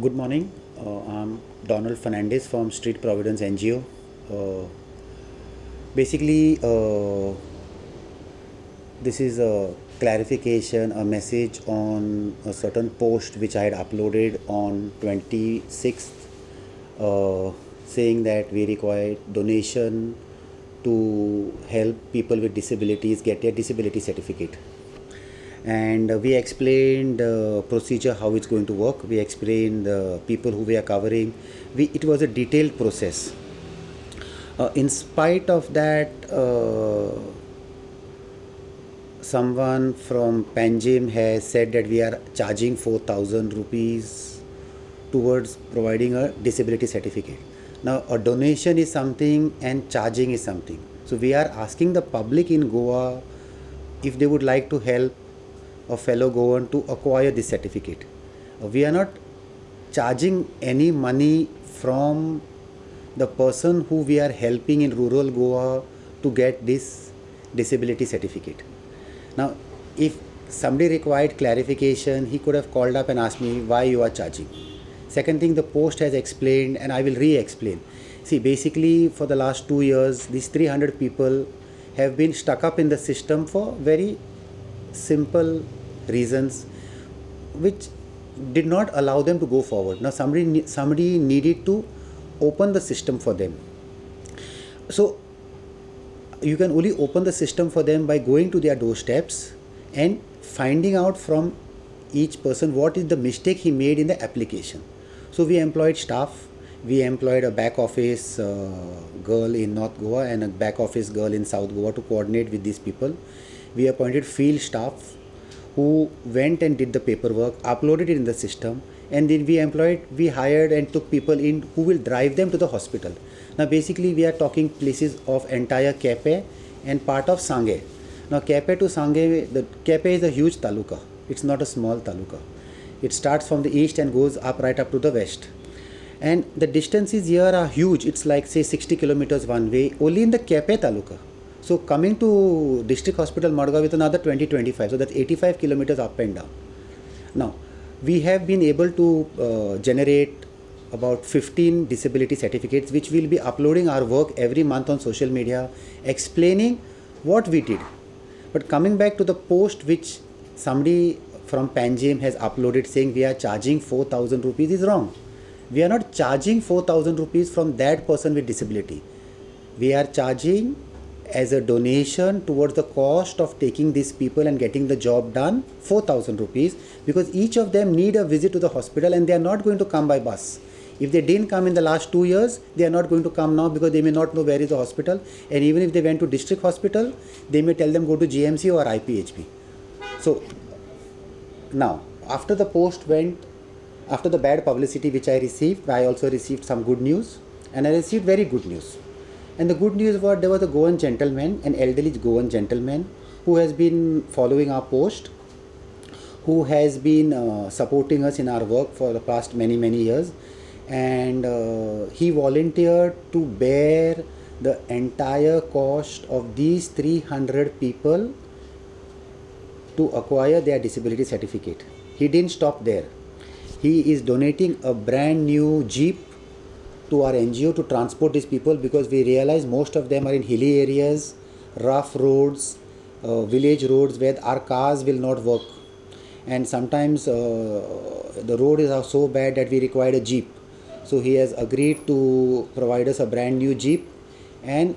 Good morning. I'm Donald Fernandez from Street Providence NGO. Basically, this is a clarification, a message on a certain post which I had uploaded on 26th, saying that we require donation to help people with disabilities get their disability certificate. And we explained the procedure, how it's going to work. We explained the people who we are covering. It was a detailed process. In spite of that, someone from Panjim has said that we are charging 4,000 rupees towards providing a disability certificate. Now, a donation is something and charging is something. So, we are asking the public in Goa if they would like to help a fellow Goan to acquire this certificate. We are not charging any money from the person who we are helping in rural Goa to get this disability certificate. Now, if somebody required clarification, he could have called up and asked me why you are charging. Second thing, the post has explained, and I will re-explain. See, basically, for the last 2 years, these 300 people have been stuck up in the system for very simple reasons, which did not allow them to go forward. Now, somebody needed to open the system for them. So, you can only open the system for them by going to their doorsteps and finding out from each person what is the mistake he made in the application. So we employed staff. We employed a back office girl in North Goa and a back office girl in South Goa to coordinate with these people. We appointed field staff who went and did the paperwork, uploaded it in the system, and then we hired and took people in who will drive them to the hospital. Now basically we are talking places of entire Kepe and part of Sange. Now Kepe to Sange, the Kepe is a huge taluka. It's not a small taluka. It starts from the east and goes up right up to the west. And the distances here are huge. It's like say 60 kilometers one way only in the Kepe taluka. So coming to district hospital Madgaon with another 20-25, so that's 85 kilometers up and down. Now we have been able to generate about 15 disability certificates, which we'll be uploading our work every month on social media, explaining what we did. But coming back to the post which somebody from Panjim has uploaded saying we are charging 4,000 rupees is wrong. We are not charging 4,000 rupees from that person with disability. We are charging as a donation towards the cost of taking these people and getting the job done 4,000 rupees, because each of them need a visit to the hospital and they are not going to come by bus. If they didn't come in the last 2 years, they are not going to come now because they may not know where is the hospital. And even if they went to district hospital, they may tell them go to GMC or IPHP. So now, after the post went, after the bad publicity which I received, I also received some good news, and I received very good news. And the good news was there was a Goan gentleman, an elderly Goan gentleman, who has been following our post, who has been supporting us in our work for the past many years, and he volunteered to bear the entire cost of these 300 people to acquire their disability certificate. He didn't stop there. He is donating a brand new jeep to our NGO to transport these people, because we realize most of them are in hilly areas, rough roads, village roads where our cars will not work. And sometimes the road is so bad that we require a jeep. So he has agreed to provide us a brand new jeep, and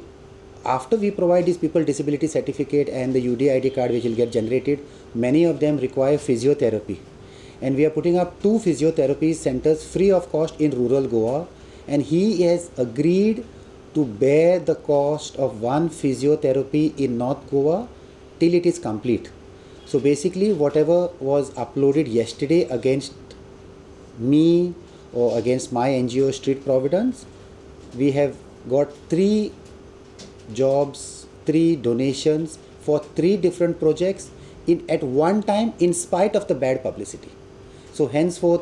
after we provide these people disability certificate and the UDID card which will get generated, many of them require physiotherapy. And we are putting up 2 physiotherapy centers free of cost in rural Goa, and he has agreed to bear the cost of 1 physiotherapy in North Goa till it is complete. So basically whatever was uploaded yesterday against me or against my NGO Street Providence, we have got 3 jobs, 3 donations for 3 different projects at one time, in spite of the bad publicity. So henceforth,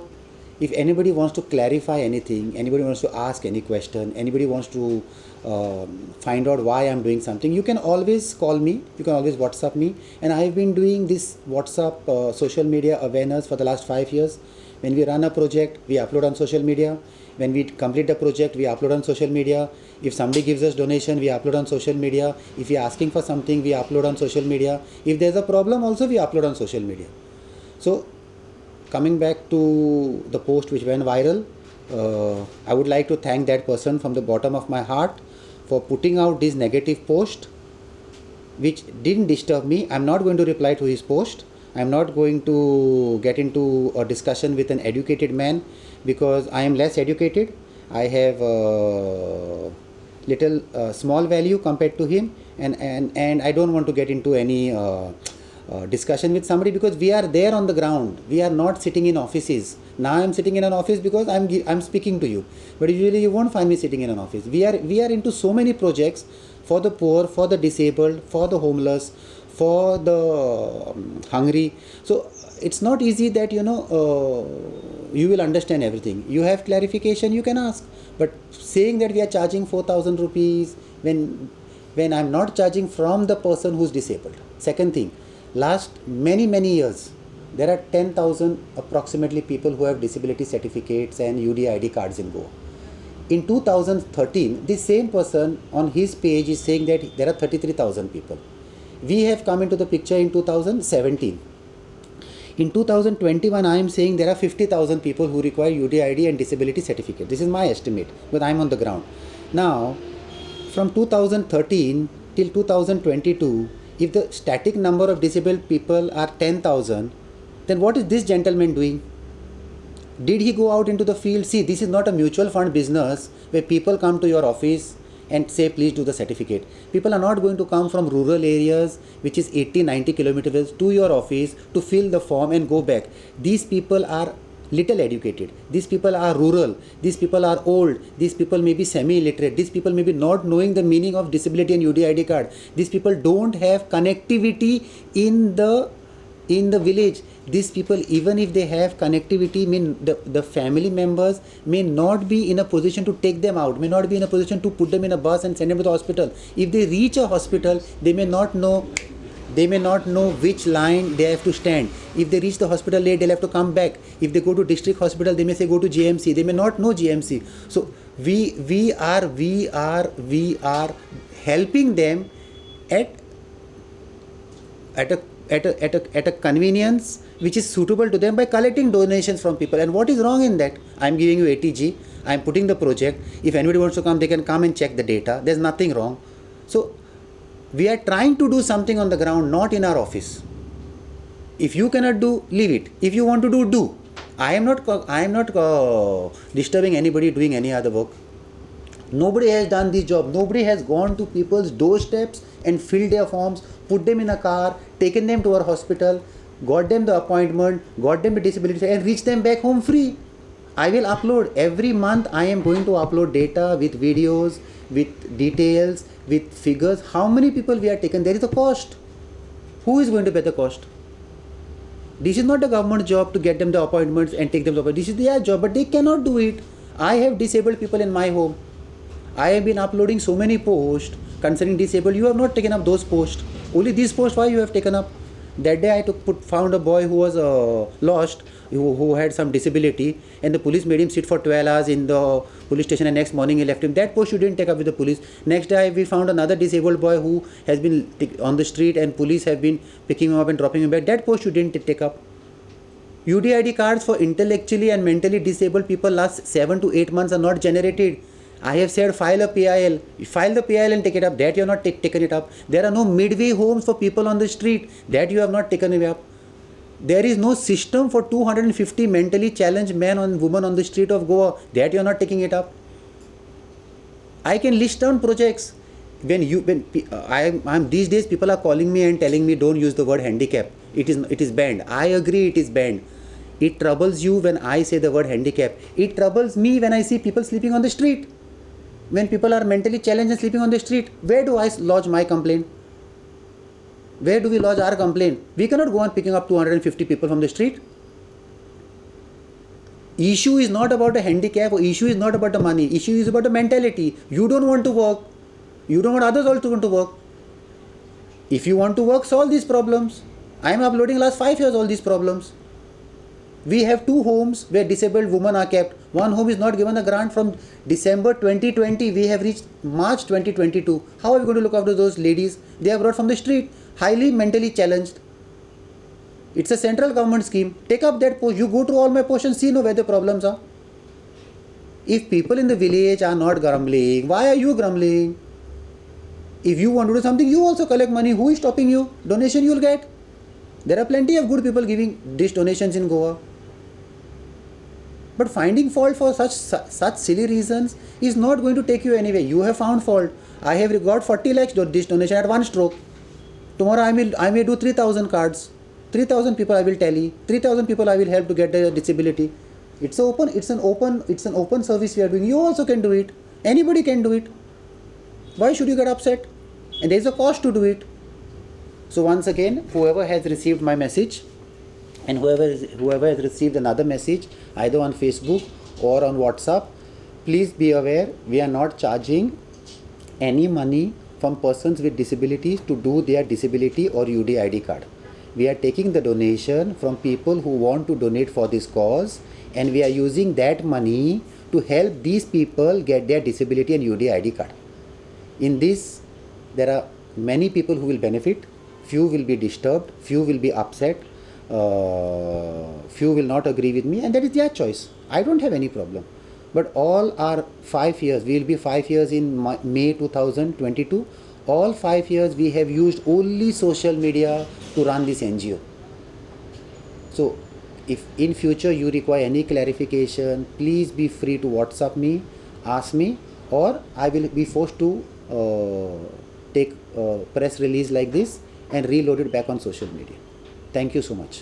if anybody wants to clarify anything, anybody wants to ask any question, anybody wants to find out why I'm doing something, you can always call me, you can always WhatsApp me. And I've been doing this WhatsApp social media awareness for the last 5 years. When we run a project, we upload on social media. When we complete the project, we upload on social media. If somebody gives us donation, we upload on social media. If we are asking for something, we upload on social media. If there's a problem also, we upload on social media. So coming back to the post which went viral, I would like to thank that person from the bottom of my heart for putting out this negative post which didn't disturb me. I'm not going to reply to his post. I'm not going to get into a discussion with an educated man because I am less educated. I have little small value compared to him, and I don't want to get into any discussion with somebody because we are there on the ground. We are not sitting in offices. Now I'm sitting in an office because I'm speaking to you, but usually you won't find me sitting in an office. We are into so many projects for the poor, for the disabled, for the homeless, for the hungry. So it's not easy that you will understand everything. You have clarification, you can ask. But saying that we are charging 4,000 rupees when I'm not charging from the person who's disabled. Second thing, last many years, there are 10,000 approximately people who have disability certificates and UDID cards in Goa. In 2013, the same person on his page is saying that there are 33,000 people. We have come into the picture in 2017. In 2021, I am saying there are 50,000 people who require UDID and disability certificate. This is my estimate, but I am on the ground. Now, from 2013 till 2022, if the static number of disabled people are 10,000, then what is this gentleman doing? Did he go out into the field? See, this is not a mutual fund business where people come to your office and say, please do the certificate. People are not going to come from rural areas, which is 80-90 kilometers, to your office to fill the form and go back. These people are little educated. These people are rural. These people are old. These people may be semi-illiterate. These people may be not knowing the meaning of disability and UDID card. These people don't have connectivity in the village. These people, even if they have connectivity, the family members may not be in a position to take them out, may not be in a position to put them in a bus and send them to the hospital. If they reach a hospital, they may not know which line they have to stand. If they reach the hospital late, they'll have to come back. If they go to district hospital, they may say go to GMC. They may not know GMC. So we are helping them at a convenience which is suitable to them by collecting donations from people. And what is wrong in that? I'm giving you ATG, I'm putting the project. If anybody wants to come, they can come and check the data. There's nothing wrong. So we are trying to do something on the ground, not in our office. If you cannot do, leave it. If you want to do. I am not disturbing anybody doing any other work. Nobody has done this job. Nobody has gone to people's doorsteps and filled their forms, put them in a car, taken them to our hospital, got them the appointment, got them the disability and reached them back home free. I will upload every month. I am going to upload data with videos, with details, with figures. How many people we are taken? There is a cost. Who is going to pay the cost? This is not a government job to get them the appointments and take them the appointments. This is their job, but they cannot do it. I have disabled people in my home. I have been uploading so many posts concerning disabled. You have not taken up those posts. Only these posts why you have taken up. That day I found a boy who was lost, who had some disability, and the police made him sit for 12 hours in the police station, and next morning he left him. That post you didn't take up with the police. Next day we found another disabled boy who has been on the street and police have been picking him up and dropping him back. That post you didn't take up. UDID cards for intellectually and mentally disabled people last 7 to 8 months are not generated. I have said file a PIL. File the PIL and take it up. That you have not taken it up. There are no midway homes for people on the street. That you have not taken it up. There is no system for 250 mentally challenged men and women on the street of Goa. That you are not taking it up. I can list down projects. These days people are calling me and telling me don't use the word handicap. It is banned. I agree, it is banned. It troubles you when I say the word handicap. It troubles me when I see people sleeping on the street. When people are mentally challenged and sleeping on the street, where do I lodge my complaint? Where do we lodge our complaint? We cannot go on picking up 250 people from the street. Issue is not about a handicap, or issue is not about the money. Issue is about the mentality. You don't want to work. You don't want others also want to work. If you want to work, solve these problems. I am uploading last 5 years all these problems. We have 2 homes where disabled women are kept. One home is not given a grant from December 2020. We have reached March 2022. How are we going to look after those ladies? They are brought from the street, highly mentally challenged. It's a central government scheme. Take up that post. You go to all my posts and see where the problems are. If people in the village are not grumbling, why are you grumbling? If you want to do something, you also collect money. Who is stopping you? Donation you will get. There are plenty of good people giving dish donations in Goa. But finding fault for such silly reasons is not going to take you anywhere. You have found fault. I have got 40 lakhs dish donation at one stroke. Tomorrow I may do 3,000 cards. 3,000 people I will tally. 3,000 people I will help to get their disability. It's an open service we are doing. You also can do it. Anybody can do it. Why should you get upset? And there is a cost to do it. So once again, whoever has received my message and whoever has received another message either on Facebook or on WhatsApp, please be aware we are not charging any money from persons with disabilities to do their disability or UDID card. We are taking the donation from people who want to donate for this cause, and we are using that money to help these people get their disability and UDID card. In this, there are many people who will benefit, few will be disturbed, few will be upset, few will not agree with me, and that is their choice. I don't have any problem. But all our 5 years, we will be 5 years in May 2022, all 5 years we have used only social media to run this NGO. So if in future you require any clarification, please be free to WhatsApp me, ask me, or I will be forced to take press release like this and reload it back on social media. Thank you so much.